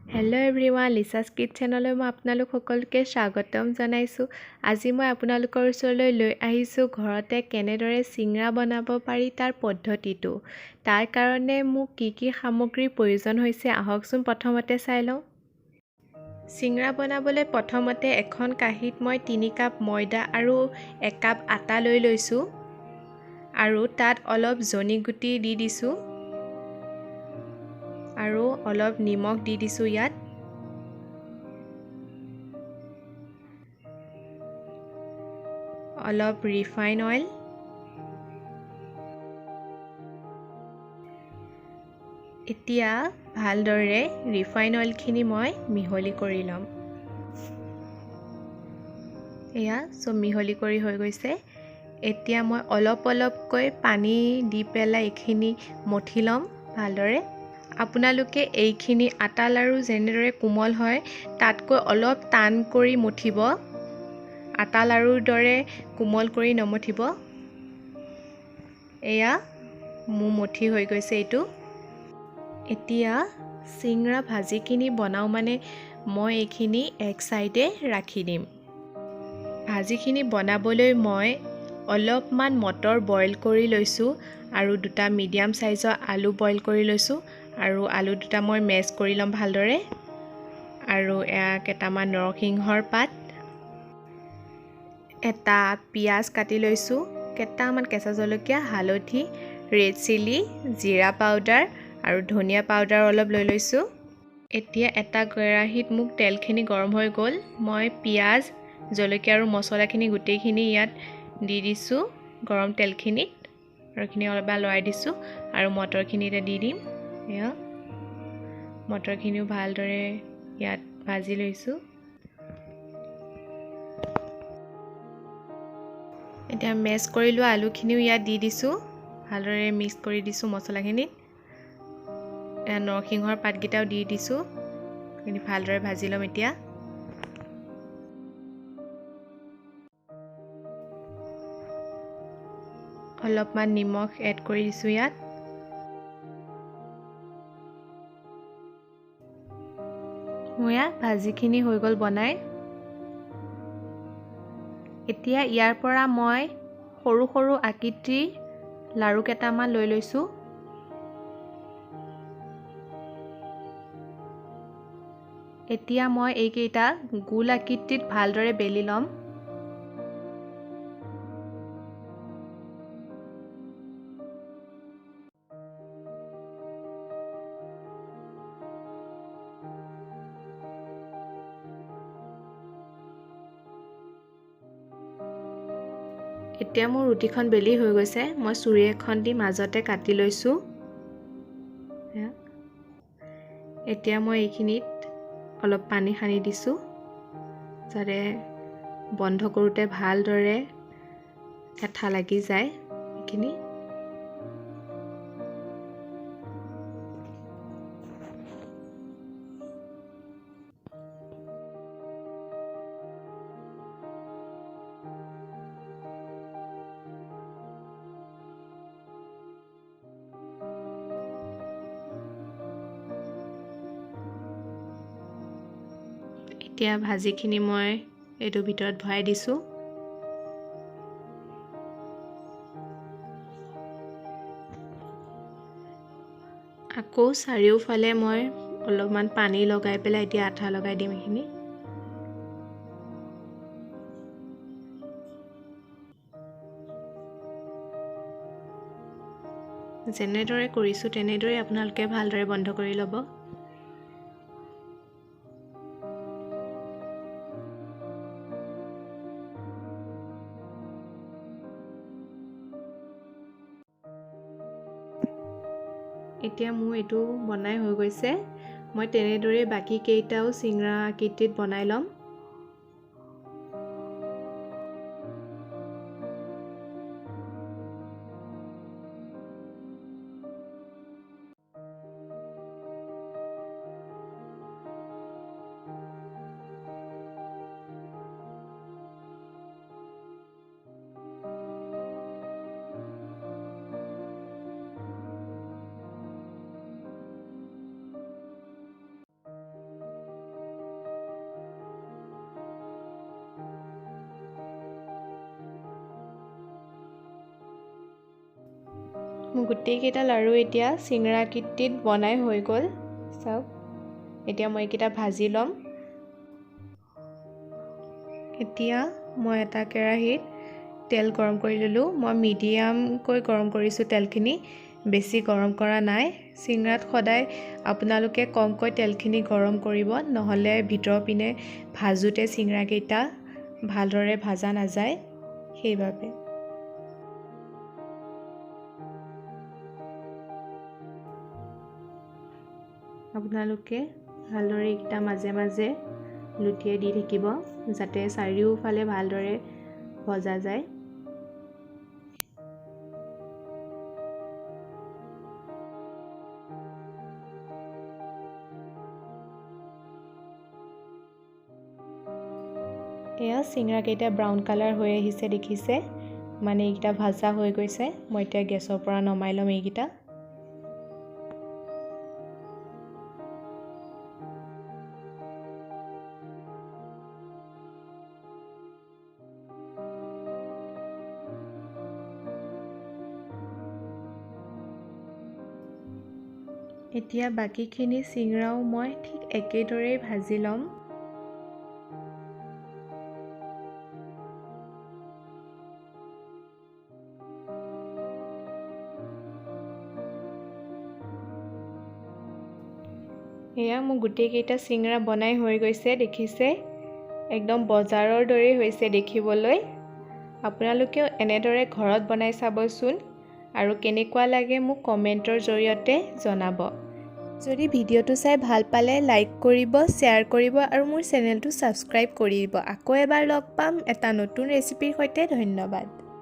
Hello' everyone, লিচাছ কিটচেনলৈ মই আপোনালোক সকলোকে স্বাগতম জনাইছোঁ। আজি মই আপোনালোকৰ ওচৰলৈ লৈ আহিছোঁ ঘৰতে কেনেদৰে চিংৰা বনাব পাৰি তাৰ পদ্ধতিটো। তাৰ কাৰণে মোক কি সামগ্ৰীৰ প্ৰয়োজন হৈছে আহকচোন প্ৰথমতে চাই লওঁ। চিংৰা বনাবলৈ প্ৰথমতে এখন কাঁহীত মই 3 কাপ ময়দা আৰু 1 কাপ আটা লৈ লৈছোঁ আৰু তাত অলপ জনি গুটি দি দিছোঁ আৰু অলপ নিমখ দি দিছোঁ ইয়াত। অলপ ৰিফাইন অইল, এতিয়া ভালদৰে ৰিফাইন অইলখিনি মই মিহলি কৰি ল'ম। এয়া সব মিহলি কৰি হৈ গৈছে। এতিয়া মই অলপকৈ পানী দি পেলাই এইখিনি মঠি ল'ম ভালদৰে। আপোনালোকে এইখিনি আটা লাৰু যেনেদৰে কোমল হয় তাতকৈ অলপ টান কৰি মঠিব, আটা লাৰুৰ দৰে কোমল কৰি নমঠিব। এয়া মোৰ মঠি হৈ গৈছে এইটো। এতিয়া চিংৰা ভাজিখিনি বনাওঁ মানে মই এইখিনি এক সাইডে ৰাখি দিম। ভাজিখিনি বনাবলৈ মই অলপমান মটৰ বইল কৰি লৈছোঁ আৰু 2টা মিডিয়াম সাইজৰ আলু বইল কৰি লৈছোঁ আৰু আলু 2টা মই মেছ কৰি ল'ম ভালদৰে। আৰু কেইটামান নৰসিংহৰ পাত, এটা পিঁয়াজ কাটি লৈছোঁ, কেইটামান কেঁচা জলকীয়া, হালধি, ৰেড চিলি, জিৰা পাউডাৰ আৰু ধনিয়া পাউডাৰ অলপ লৈ লৈছোঁ। এতিয়া এটা কেৰাহীত মোক তেলখিনি গৰম হৈ গ'ল। মই পিঁয়াজ, জলকীয়া আৰু মছলাখিনি গোটেইখিনি ইয়াত দি দিছোঁ গৰম তেলখিনিত আৰু এইখিনি অলপ লৰাই দিছোঁ আৰু মটৰখিনি এতিয়া দি দিম। এয়া মটৰখিনিও ভালদৰে ইয়াত ভাজি লৈছোঁ। এতিয়া মেছ কৰি লোৱা আলুখিনিও ইয়াত দি দিছোঁ, ভালদৰে মিক্স কৰি দিছোঁ মছলাখিনিত। নৰসিংহৰ পাতকেইটাও দি দিছোঁ, এইখিনি ভালদৰে ভাজি ল'ম। এতিয়া অলপমান নিমখ এড কৰি দিছোঁ ইয়াত। মোৰ ভাজিখিনি হৈ গ'ল বনাই। এতিয়া ইয়াৰ পৰা মই সৰু আকৃতিৰ লাৰু কেইটামান লৈ লৈছোঁ। এতিয়া মই এইকেইটা গোল আকৃতিত ভালদৰে বেলি ল'ম। এতিয়া মোৰ ৰুটিখন বেলি হৈ গৈছে। মই চুৰি এখন দি মাজতে কাটি লৈছোঁ। এতিয়া মই এইখিনিত অলপ পানী সানি দিছোঁ যাতে বন্ধ কৰোঁতে ভালদৰে এঠা লাগি যায়। এইখিনি এতিয়া ভাজিখিনি মই এইটোৰ ভিতৰত ভৰাই দিছোঁ। আকৌ চাৰিওফালে মই অলপমান পানী লগাই পেলাই এতিয়া আঠা লগাই দিম। এইখিনি যেনেদৰে কৰিছোঁ তেনেদৰে আপোনালোকে ভালদৰে বন্ধ কৰি ল'ব। এতিয়া মোৰ এইটো বনাই হৈ গৈছে। মই তেনেদৰে বাকী কেইটাও চিংৰা আকৃতিত বনাই ল'ম। মোৰ গোটেইকেইটা লাড়ু এতিয়া চিঙৰা আকৃতিত বনাই হৈ গ'ল। চাওক, এতিয়া মই এইকেইটা ভাজি ল'ম। এতিয়া মই এটা কেৰাহীত তেল গৰম কৰি ল'লোঁ। মই মিডিয়ামকৈ গৰম কৰিছোঁ তেলখিনি, বেছি গৰম কৰা নাই। চিঙৰাত সদায় আপোনালোকে কমকৈ তেলখিনি গৰম কৰিব, নহ'লে ভিতৰৰ পিনে ভাজোঁতে চিঙৰাকেইটা ভালদৰে ভাজা নাযায়, সেইবাবে। আপোনালোকে ভালদৰে এইকেইটা মাজে মাজে লুটিয়াই দি থাকিব, যাতে চাৰিওফালে ভালদৰে ভজা যায়। এয়া চিঙৰাকেইটা ব্ৰাউন কালাৰ হৈ আহিছে, দেখিছে? মানে এইকেইটা ভাজা হৈ গৈছে। মই এতিয়া গেছৰ পৰা নমাই ল'ম এইকেইটা। এতিয়া বাকীখিনি চিঙৰাও মই ঠিক একেদৰেই ভাজি ল'ম। এয়া মোৰ গোটেইকেইটা চিঙৰা বনাই হৈ গৈছে, দেখিছে? একদম বজাৰৰ দৰেই হৈছে দেখিবলৈ। আপোনালোকেও এনেদৰে ঘৰত বনাই চাবচোন, আৰু কেনেকুৱা লাগে মোক কমেণ্টৰ জৰিয়তে জনাব। যদি ভিডিঅ'টো চাই ভাল পালে লাইক কৰিব, শ্বেয়াৰ কৰিব আৰু মোৰ চেনেলটো ছাবস্ক্ৰাইব কৰি দিব। আকৌ এবাৰ লগ পাম এটা নতুন ৰেচিপিৰ সৈতে। ধন্যবাদ।